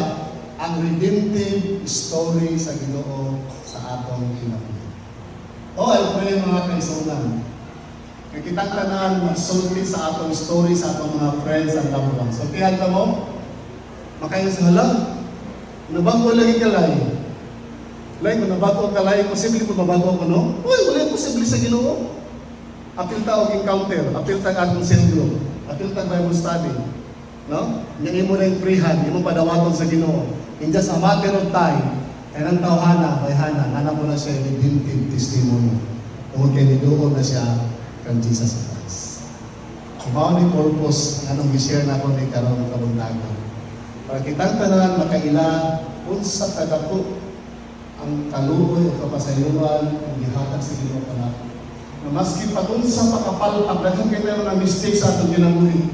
S1: ang redemptive story sa Ginoo sa atong kinabuhi. I pray mga kaisunan. Kitang tanan magsulti sa atong story sa atong mga friends and loved ones. So, tiyan ka mo, makayon sa halang, nabago lagi kalay. Like, kung nabago ka lang, posible kung mabago ako, no? Uy, wala posible sa Ginoo. Apil ta og encounter, apil ta atong cell group, apil ta Bible study. No? Hindi mo na yung prehan, hindi mo padawaton sa Ginoo. In just a matter of time, kaya ng tawhana, bayhana, nana mo na siya redemptive testimony. Tungkol kay nidoon na siya kang Jesus Christ. Kumaw ni purpose, anong i-share na ako ni karong kabundagon. Para kitang tanan, makaila, unsa kadako ang kaluoy o kapasayuran ang gihatag sa Ginoo kanako. Na maski pagunsa pakapalpag daghang kay mga mistake sa atong kinabuhi.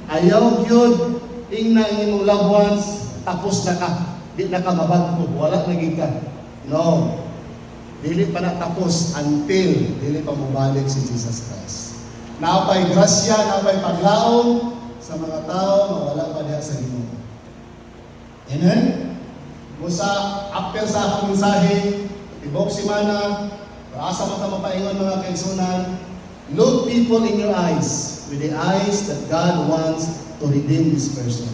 S1: Ayaw gyud ingna imong loved ones tapos na ka. Di na ka mabagko, wala na gid ka. No. Dili pa na tapos until dili pa mobalik si Jesus Christ. Napay grasya, napay paglaom sa mga tao na wala pa diha sa Ginoo. Amen. Musa, apel sa akong mensahe, tibok simana, asa mo ka mapaingon mga kaigsunan, look people in your eyes with the eyes that God wants to redeem this person.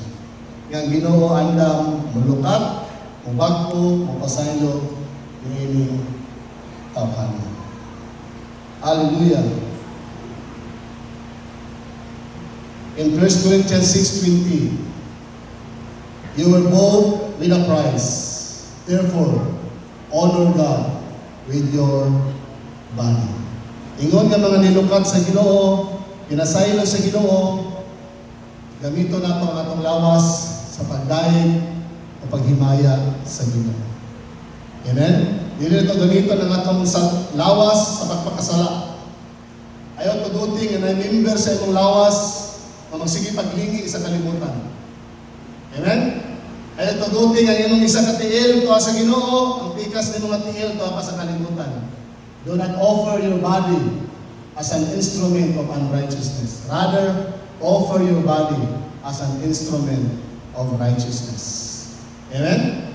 S1: Yang Ginoo andam mulukat, mubagko, mapasaylo, ni tawhana. Hallelujah. In 1 Corinthians 6:20, you were bought with a price. Therefore, honor God with your body. Ingon nga mga nilukat sa Ginoo, pinasaylo sa Ginoo, gamito nato ang atong lawas sa pagdayeg o paghimaya sa Ginoo. Amen? Dili ito gamito ng atong lawas sa pagpakasala. Ayaw tuduting na member sa imong lawas o magsige paglingi sa kalibutan. Amen? Ay tuguting ang imong isa ka tiil to sa Ginoo, ang pikas ni mga tiil to pa sa kalibutan. Do not offer your body as an instrument of unrighteousness. Rather, offer your body as an instrument of righteousness. Amen?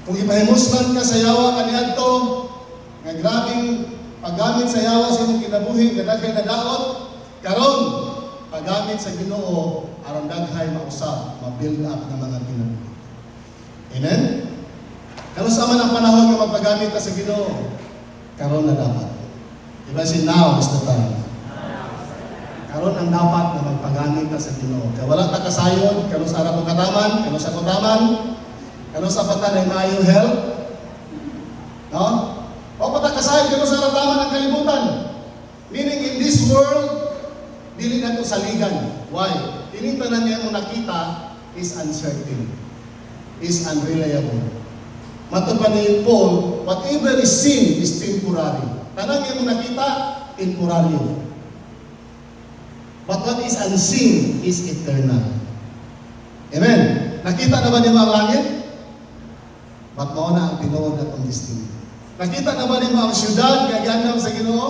S1: Kung ipahimuslan ka sa yawa kaniadto, nga grabing paggamit sa yawa sa imong kinabuhi, nga daghay na daot, karon paggamit sa Ginoo aron daghay mausab, ma-build up ng mga kinabuhi. Amen? Kanusa man ang panahon nga magpagamit ka sa Ginoo, karon na dapat. Diba si now is the time. Karon ang dapat na magpagamit ka sa Ginoo. Kaya wala ta kasayon, kanusa ra ko kataman, kanusa ko taman, kanusa pa ta na maayong health. No? O pa ta kasayon, kanusa ra taman ang kalibutan. Meaning in this world, dili na to saligan. Why? Ining tanan niya mo nakita is uncertain, is unreliable. Matupad ni Paul, whatever is seen is temporary. Tanan niya mo nakita, temporary. But what is unseen is eternal. Amen? Nakita na ba niyo ang langit? But mauna ang tinuod at ang destiny. Nakita na ba niyo ang syudad, gaganaw sa Ginoo?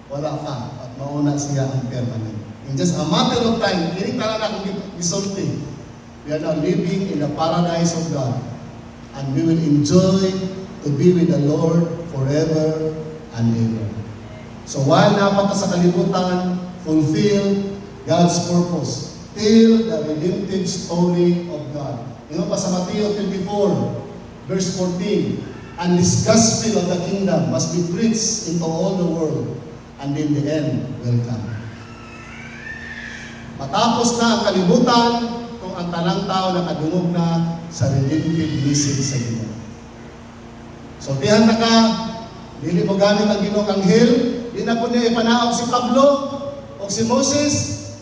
S1: Wala pa. At mauna siya ang permanent. In just a matter of time, hindi tala na kung gisulti. We are now living in the paradise of God. And we will enjoy to be with the Lord forever and ever. So while napata sa kalibutan, fulfill God's purpose. Tell the redemptive story of God. Yung pa sa Matthew 24, verse 14, and this gospel of the kingdom must be preached into all the world, and in the end will come. Matapos na ang kalibutan, kung ang talang tao nakadungog na sa redemptive message sa Ginoo. So tihan na ka, dili mo gamit ang Ginoo kang anghel, di na po niya ipanaog si Pablo, o si Moses,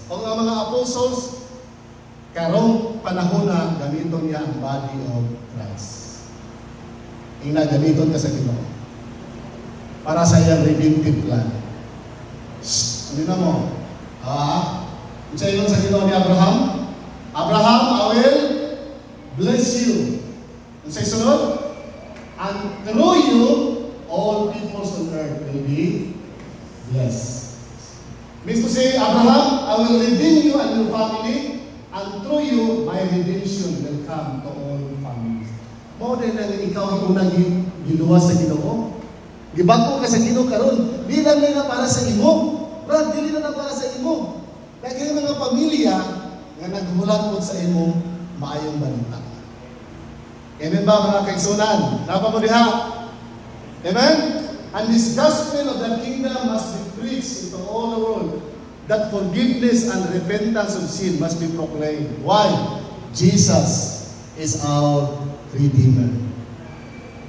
S1: o ang mga apostles, karong panahon na gamiton niya ang body of Christ. Ina, gamiton ka sa Ginoo para sa iyang redemptive plan. Hindi na mo. Sa yun sa Ginoo ni Abraham, Abraham, I will bless you. Sa sunod, and through you, all peoples on earth will be blessed. Means to say, Abraham, I will redeem you and your family, and through you, my redemption will come to all families. Mao din na ikaw ang unang giluwas sa Ginoo. Gibago ka sa Ginoo karon, di lang na para sa imo. Brad, dili na para sa imo. Kaya mga pamilya nga naghulat po sa imo maayong balita. Amen ba mga kaigsunan? Napa mo diha? Amen? And this gospel of the kingdom must be preached into all the world, that forgiveness and repentance of sin must be proclaimed. Why? Jesus is our Redeemer.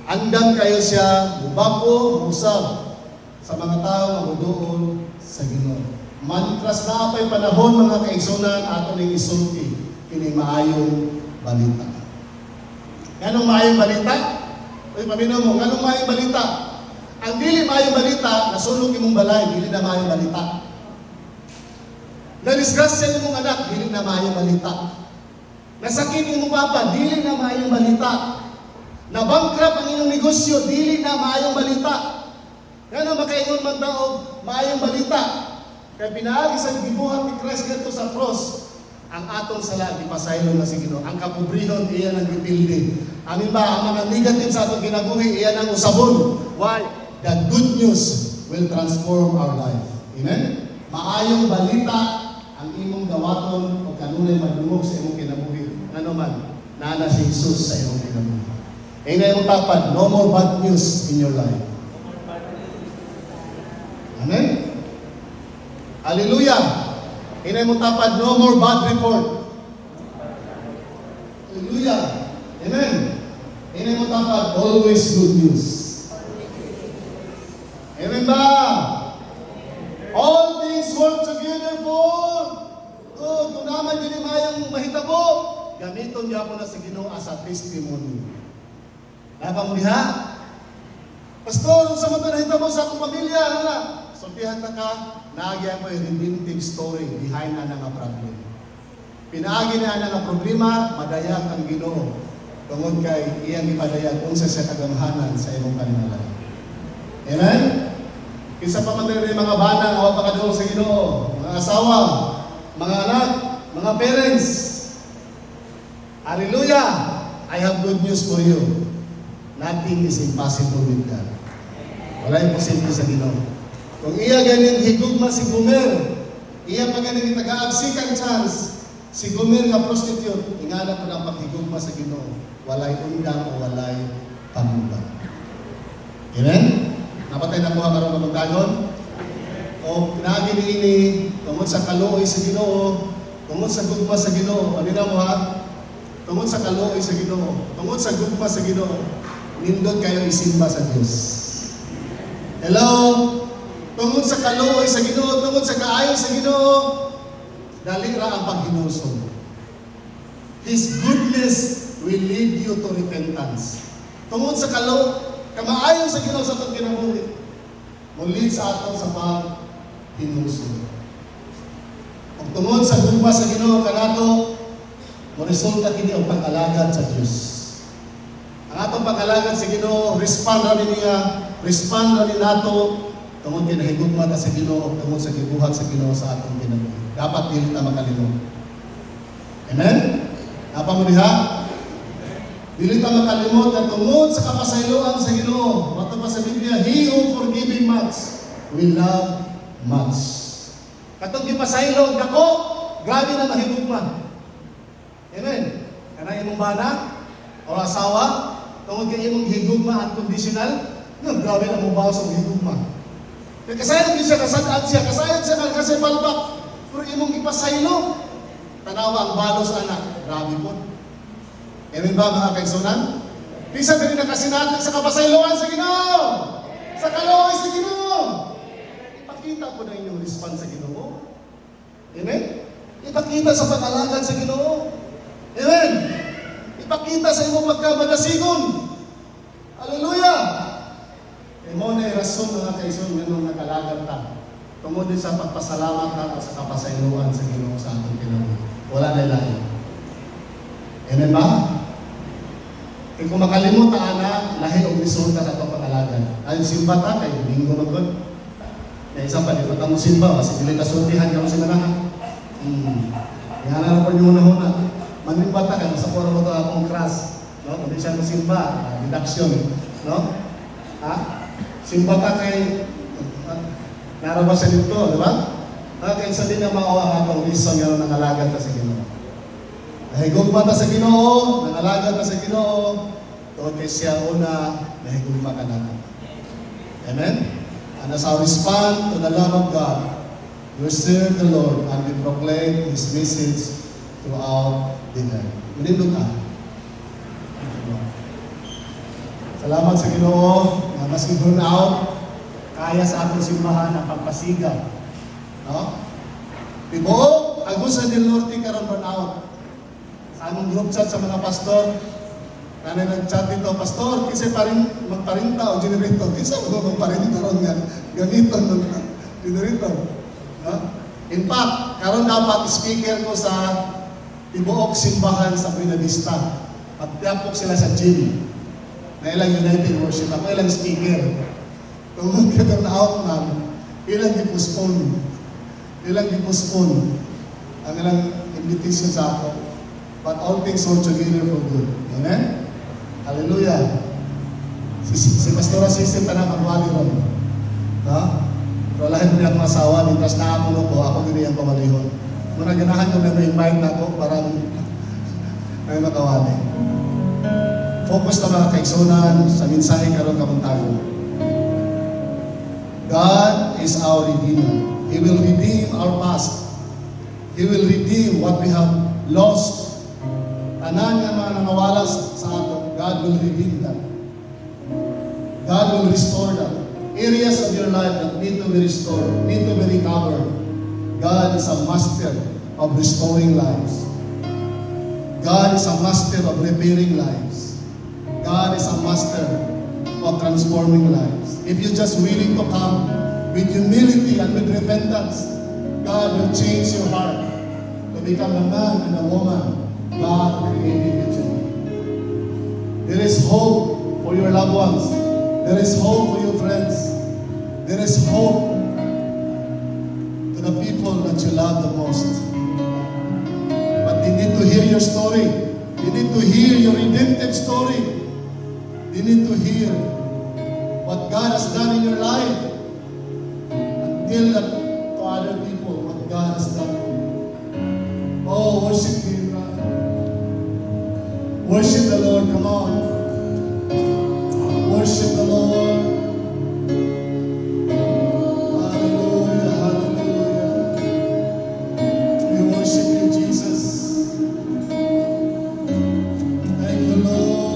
S1: Andam kayo siya, mubako, musab sa mga tao nga muduol sa Ginoo. Mantras na apay panahon mga kaigsunan ato ning isulti kini maayong balita. Nganong maayong balita? Oy paminaw mo, nganong maayong balita? Ang dili maayong balita, nasulog imong balay, dili na maayong balita. Na-disgrasya imong anak, dili na maayong balita. Nasakit imong papa, dili na maayong balita. Na-bankrupt ang inyong negosyo, dili na maayong balita. Ngano makaingon man daog maayong balita? Kaya pinaagi sa gibuhat ni Christ dito sa cross, ang atong sala, di pasaylo na si Ginoo. Ang kapobrihon, iyan ang gipildi. Ang iba, ang mga negative sa atong kinabuhi, iyan ang usabon. Why? The good news will transform our life. Amen? Maayong balita ang imong dawaton o kanunay madungog sa imong kinabuhi. Ano man, nana si Jesus sa imong kinabuhi. E nga imong tapad, no more bad news in your life. Amen? Hallelujah! Inay mo tapad, no more bad report. Hallelujah! Amen! Inay mo tapad, always good news. Amen ba? All things work together for good. Kung naman din mayang mahitabo, gamiton niya po na sa Ginoo as a testimony. Napang diha? Pastor, sa mga nahitabo sa akong pamilya, ano na? Sultihan na ka, naagyan ko yung redemptive story behind na nga problem. Pinaagi na nga problema, madayag ang Ginoo. Tungod kay iyang ipadayag kung sa siya kagamhanan sa imong pananalig. Amen? Kisa pa man rin mga bata nga mapakadulog sa Ginoo, mga asawa, mga anak, mga parents. Hallelujah! I have good news for you. Nothing is impossible with God. Wala imposible sa Ginoo. Kung iya ganin higugma si Gomer, iya pa ganin taga-agsikan chance, si Gomer nga prostitute, ingana po ng paghigugma sa Ginoo. Walay undang o walay pamubang. Amen? Napatay na kuha karon ng magdagon. O pinagi ini tungod sa kaluoy sa Ginoo, tungod sa gugma sa Ginoo. Ano na mo ha? Tungod sa kaluoy sa Ginoo, tungod sa gugma sa Ginoo, nindot kayo isimba sa Dios. Hello? Tungod sa kaluoy sa Ginoo, tungod sa kaayo sa Ginoo, dali ra ang paghinusog. His goodness will lead you to repentance. Tungod sa kamaayo sa Ginoo sa atong kinabuhi, mo lead sa aton sa paghinusog. Kung tungod sa gugma sa Ginoo kanato, mo resulta kini og pag-alagad sa Dios. Ang atong pag-alagad sa Ginoo, respond ra ni nato tungod kay nahigugma ta sa Ginoo ug tungod sa gibuhat sa Ginoo sa atong kinabuhi. Dapat dili ta makalimot. Amen? Apa mo diha? Dili ta makalimot nga tungod sa kapasayloan sa Ginoo. Wato pa sa Biblia, he who forgiving much will love much. Katong gipasaylo dako, grabe na mahigugma. Amen? Kana imong bana o asawa, tungod kay imong higugma unconditional, grabe na mo bawas ang higugma. Kaya kasayad siya, kasayad siya kasi palpak. Pero imong ipasaylo, tanawa ang balos anak, grabe po. Amen ba mga kaigsunan? Pisa din na kasi natin sa kapasayloan sa Ginoo, sa kaluoy sa Ginoo. Ipakita po na inyong response sa Ginoo. Amen? Ipakita sa pag-alagad sa Ginoo. Amen? Ipakita sa imong pagkamadasigon. Hallelujah! E mo na rason mga kaigsunan nganong nakalagad ta. Tungod din sa pagpasalamat natin sa kapasayloan sa Ginoo sa atong kinabuhi. Wala na lain. Amen ba? E kung makalimot ta ana, lahi og resulta sa atong pag-alagad. Ayon simba ta kay linggo magod. Kaya isa pa dito ta mo simba, kasi dili ka sultihan ka mo simanahan. Yan na po yung una-una. Manimba ta kay sa puro mo to akong crash, no? Kundi siya mo simba, deduction, no? Ha? Simba ta kay naraba sa dito, di ba? Kaya isa din ang maawa akong reason nga nangalagad ta sa Ginoo. Nahigugma ta sa Ginoo, nangalagad ta sa Ginoo, tuod kay siya una, nahigugma ka natin. Amen? And as I respond to the love of God, we serve the Lord and we proclaim His message throughout the earth. Manindog ka. Salamat sa Ginoo, na maski burn out, kaya sa atong simbahan ang pagpasiga. No? Tibuok, Agusa del Norte karon burnout. Sa among group chat sa mga pastor, kanay nag-chat dito, pastor, kasi magparinta o generator. Kisa mo magparinta ron nga, gamiton ng generator. No? In fact, karon dapat speaker ko sa tibuok simbahan sa Buena Vista. At tiapok sila sa gym. Na ilang United Worship. Ako ilang speaker. Tungkol ka burnout man, ilang di-postpone. Ilang di-postpone ang ilang invitation sa ako. But all things work together for good. Amen? Hallelujah. Si Pastora System ka na magwali ron. No? Pero lahat mo niya akong asawa, mientras naapuno ko, ako din niyang pamalihon. Muna ganahan ko na may-invite na ako para may makawali. Focus na mga kaigsunan sa mensahe karon kamuntagon. God is our Redeemer. He will redeem our past. He will redeem what we have lost. Tanan nga mga nangawala sa ato, God will redeem them. God will restore them. Areas of your life that need to be restored, need to be recovered. God is a master of restoring lives. God is a master of repairing lives. God is a master of transforming lives. If you're just willing to come with humility and with repentance, God will change your heart to become a man and a woman God created you to be. There is hope for your loved ones. There is hope for your friends. There is hope to the people that you love the most. But they need to hear your story. They need to hear your redemptive story. They need to hear what God has done in your life. And tell that to other people what God has done for you. Oh, worship Him, brother. Worship the Lord, come on. Worship the Lord. Hallelujah, hallelujah. We worship you, Jesus. Thank you, Lord.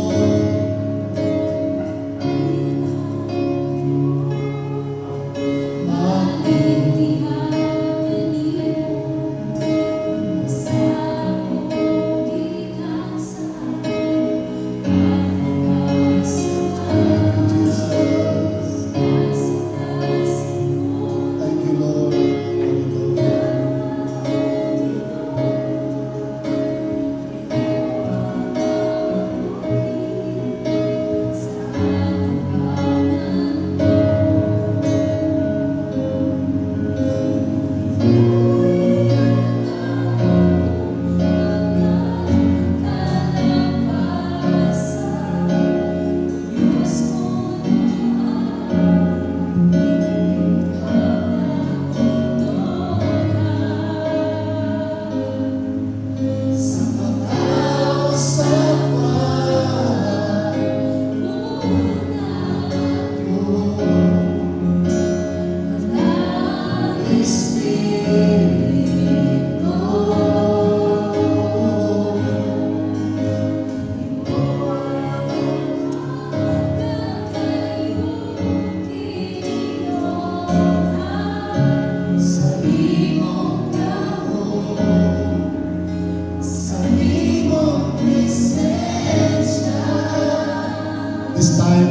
S1: This time,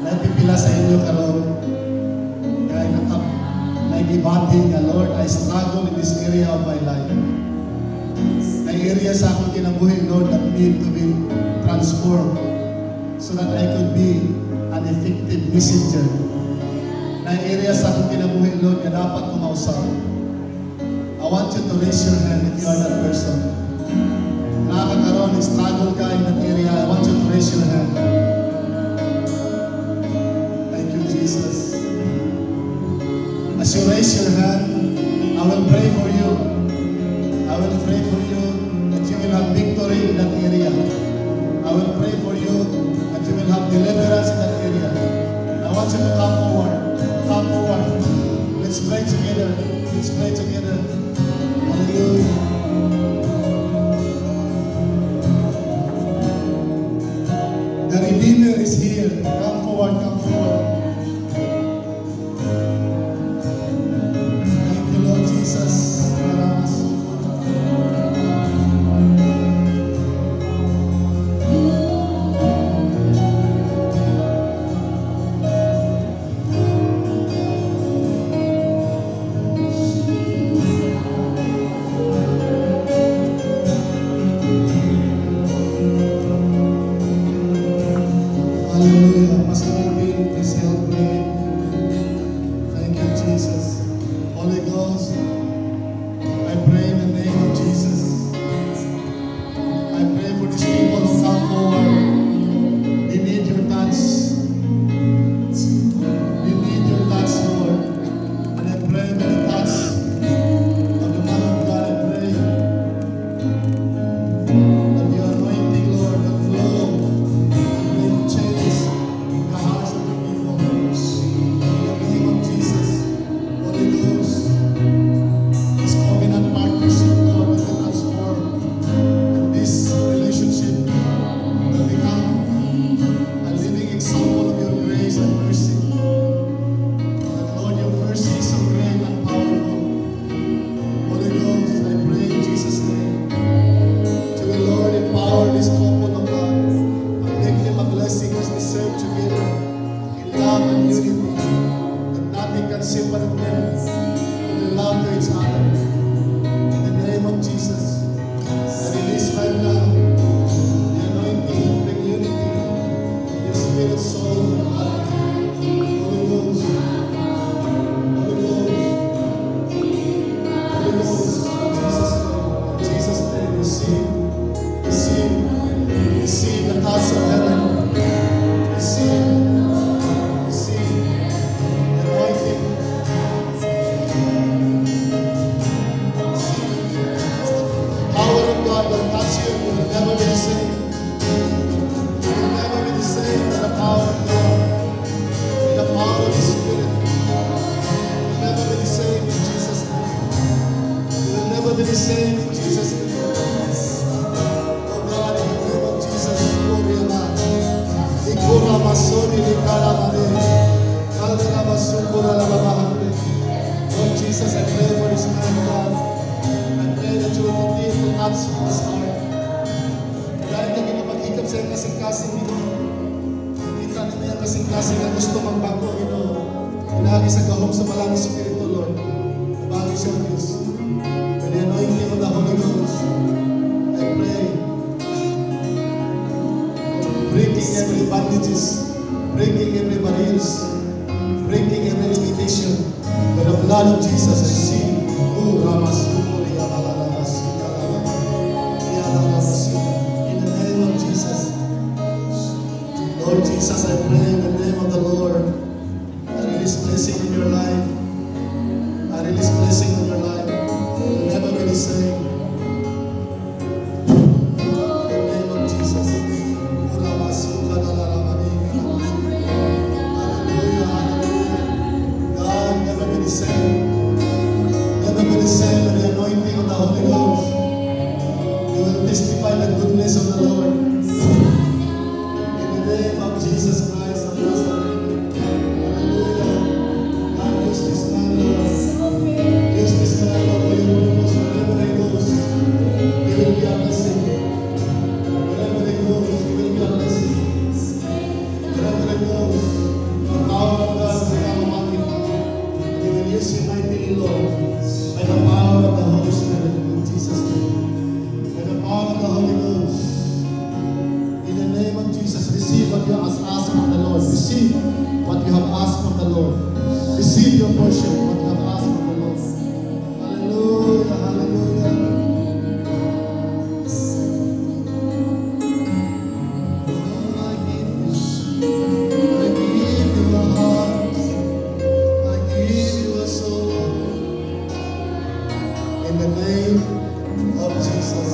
S1: napipila sa inyo karon. Kaya nagibati nga, Lord, I struggle in this area of my life. May area sa akong kinabuhi, Lord, that need to be transformed so that I could be an effective messenger. May area sa akong kinabuhi, Lord, na dapat kumausap. I want you to raise your hand if you are that person. Nakakaroon, struggle ka in that area, I want you to raise your hand. Thank you, Jesus. As you raise your hand, I will pray for you. I will pray for you that you will have victory in that area. I will pray for you that you will have deliverance in that area. I want you to come forward. Come forward. Let's pray together. Let's pray together. Hallelujah. The Redeemer is here. Come forward, come forward. Thank you, Lord Jesus. Hallelujah. Pastor Alvin, please help me. Thank you, Jesus. Holy Ghost, I pray in the name of Jesus. I pray for these people who come forward. They need your touch. They need your touch, Lord. And I pray for the touch of the man of God. I pray that your anointing, Lord, will flow and bring change in the hearts of the people. In the name of Jesus, Holy Ghost, this covenant partnership, Lord, will be transformed. And this relationship will become a living example of your grace and mercy. That, Lord, your mercy is so great and powerful. Holy Ghost, I pray in Jesus' name, that you will, Lord, empower this couple of God and make them a blessing as they serve together in love and unity, that nothing can separate them from the love to each pinagi sa gahom sa malang Espiritu, Lord. Nabagi siya, Diyos. With the anointing of the Holy Ghost, I pray, breaking every bondages, breaking every barriers, breaking every limitation. By the blood of Jesus, I see. In the name of Jesus. Lord Jesus, I pray in the name of the Lord. I release blessing in your life. I release blessing in your life. You'll never be the same. In the name of Jesus. Hallelujah, hallelujah. God, never be the same. Never be the same with the anointing of the Holy Ghost. You will testify the goodness of the Lord. In the name of Jesus Christ of Nazareth. Hallelujah. God, use this man, Lord. Use this man, Lord, for your purpose. Wherever he goes, he will be a blessing. Wherever he goes, he will be a blessing. Wherever he goes, the power of God will come upon him. He will use you mightily, Lord, by the power of the Holy Spirit. In Jesus' name. By the power of the Holy Ghost. In the name of Jesus, receive what you have asked from the Lord. Receive what you have asked from the Lord. Receive your portion, what you have asked from the Lord. Hallelujah, hallelujah. I give you a heart. I give you a soul. In the name of Jesus.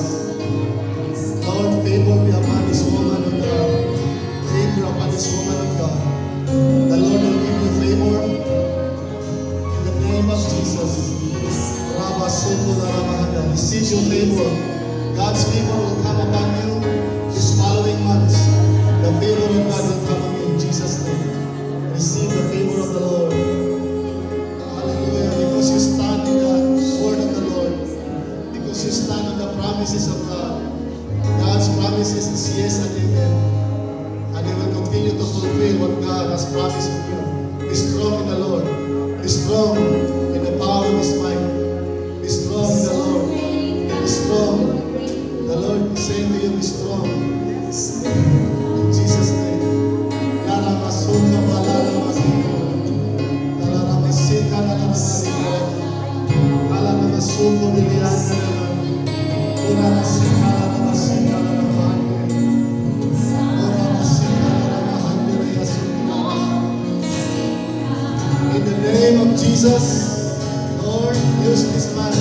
S1: Lord, favor be upon this woman of God. Favor upon this woman of God. The Lord will give you favor. In the name of Jesus. Receive your favor. God's favor will come upon you this following months. The favor of God will come on you in Jesus' name. Receive the favor of the Lord. Hallelujah. Because you stand in the word of the Lord. Because you stand on the promises of God. God's promises is yes and amen. And He will continue to fulfill what God has promised with you. Be strong in the Lord. Be strong in the power of His might. Be strong in the Lord. Be strong. The Lord is saying to you, be strong. In Jesus' name. In the name of Jesus, Lord, use this man to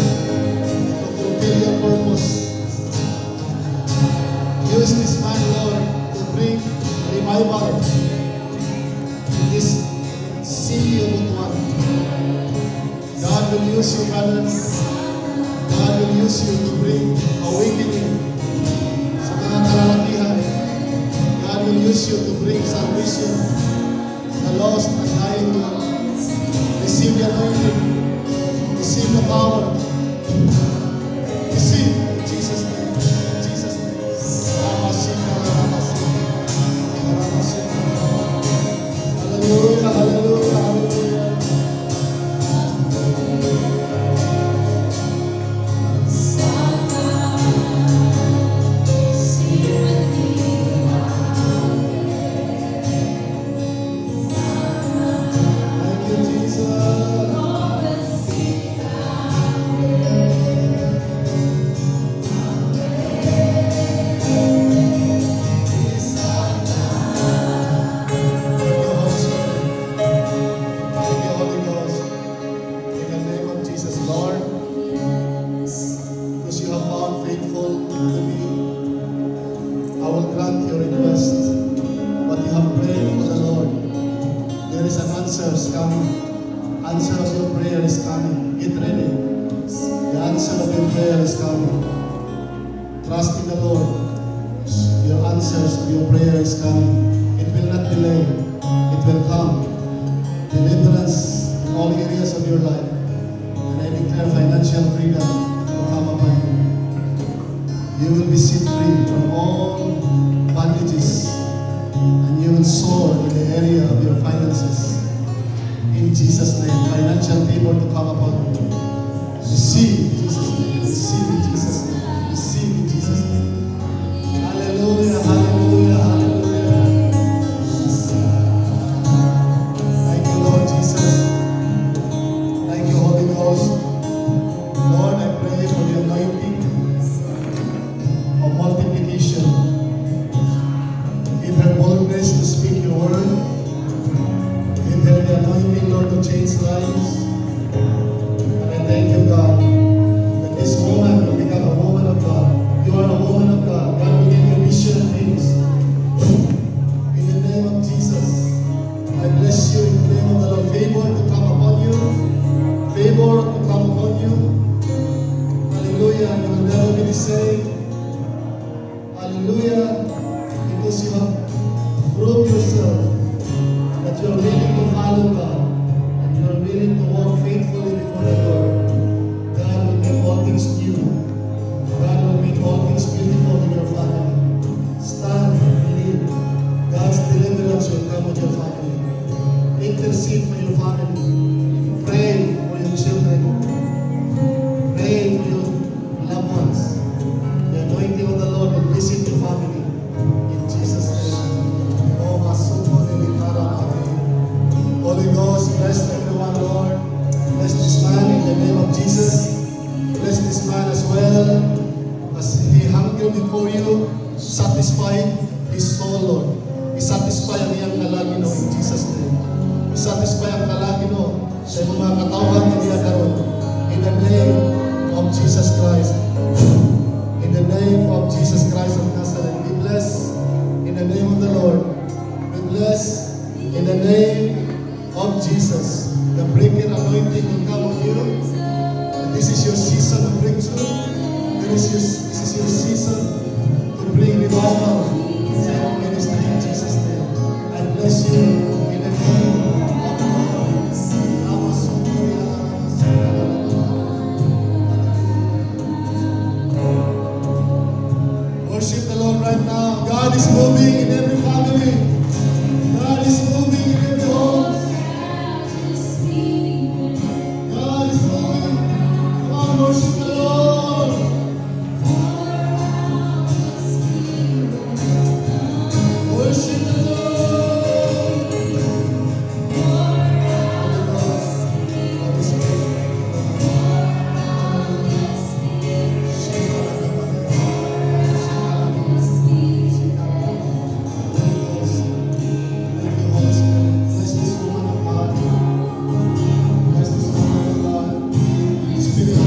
S1: fulfill your purpose. Use this man, Lord, to bring revival in this city of Butuan. God will use you, brothers. God will use you to bring awakening sa mga kalalakihan. God will use you to bring salvation. The lost and dying will receive the anointing. Receive the power. Receive in Jesus' name. In Jesus' name. Hallelujah, hallelujah, hallelujah. Thank you, Jesus. Answers coming. Answer of your prayer is coming. Get ready. The answer of your prayer is coming. Trust in the Lord. Your answers to your prayer is coming. It will not delay. It will come. Deliverance in all areas of your life. And I declare financial freedom will come upon you. You will be set free from all bondages. And you will soar in the area of your finances. In In Jesus' name, financial favor to come upon you. Receive in Jesus' name. Receive in Jesus' name. Receive in Jesus' name. Hallelujah, hallelujah, hallelujah. Thank you, Lord Jesus. Thank you, Holy Ghost. Lord, I pray for the anointing of multiplication. Give her boldness to speak your word. Give her the anointing, Lord, to change lives. And I thank you, God, that this woman will become a woman of God. You are a woman of God. God will give you vision and things. In the name of Jesus, I bless you in the name of the Lord. Favor to come upon you. Favor to come upon you. Hallelujah. You will never be the same. Hallelujah. Because you have proved yourself that you are willing to follow God and you are willing to walk faithfully before the Lord. God will make all things new. God will make all things beautiful in your family. Stand and believe. God's deliverance will come with your family. Intercede for your family. Pray for your children. Pray for your loved ones. The anointing of the Lord will visit your family. In Jesus' name. Oh, Masuko Delikara Ate. Holy Ghost, bless everyone, Lord. Bless this man in the name of Jesus. Bless this man as well. As he hunger before you, satisfy his soul, Lord. I-satisfy ang iyang kalagino in Jesus' name. I-satisfy ang kalagino sa mga katawhan na niya karon. In the name of Jesus Christ. In the name of Jesus Christ of Nazareth. Be blessed in the name of the Lord. Be blessed in the name of Jesus. The breaking anointing will come on you. And this is your season of breakthrough. This is your season to bring revival in your ministry in Jesus' name. I bless you in the name of the Lord. Worship the Lord right now. God is moving in every family. God is moving in every home. God is moving. Come on, worship the Lord. Worship the Lord. Holy Spirit.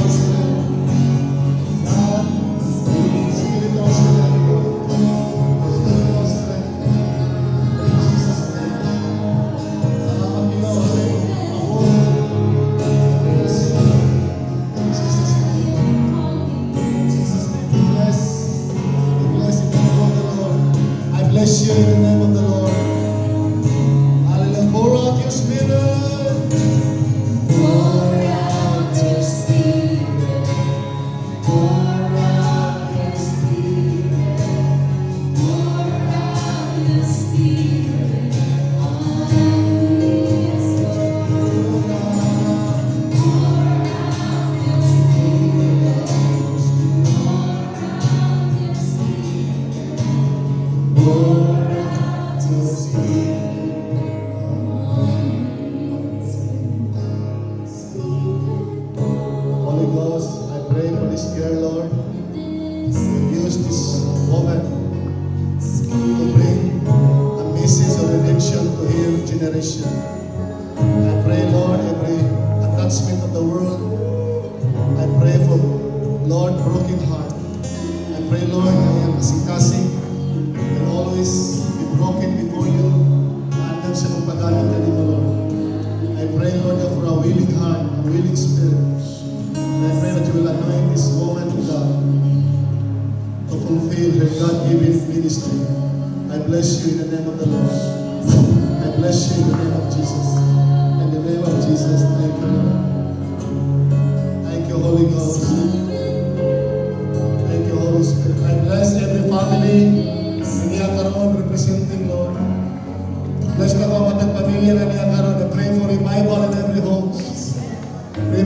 S1: Bless you in the name of the Lord. Hallelujah. Pour out your spirit. Pour out your spirit. Pour out your spirit. Pour out your spirit on this Lord. Pour out your spirit. Pour out your spirit. Holy Ghost, I pray for this girl, Lord. Use this woman to bring a message of redemption to her generation. I pray, Lord, every attachment of the world. I pray for, Lord, broken heart. I pray, Lord, I am kasing-kasing and always be broken before you. Andam sa magpagalit ka dito, Lord. I pray, Lord, for a willing heart, a willing spirit. And I pray that you will anoint this woman of God to fulfill her God-given ministry. I bless you in the name of the Lord. I bless you in the name of Jesus. In the name of Jesus, thank you, Lord. Thank you, Holy Ghost. Thank you, Holy Spirit. I bless every family niya karon representing, Lord. Bless ka ba matang pamilya na niya karon. I pray for revival in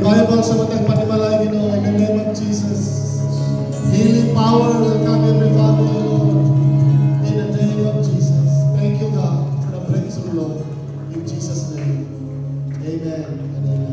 S1: Revival sa matang panimalay, Ginoo, in the name of Jesus. Healing power will come every family, Lord. In the name of Jesus. Thank you, God, for the breakthrough, Lord. In Jesus' name. Amen and amen.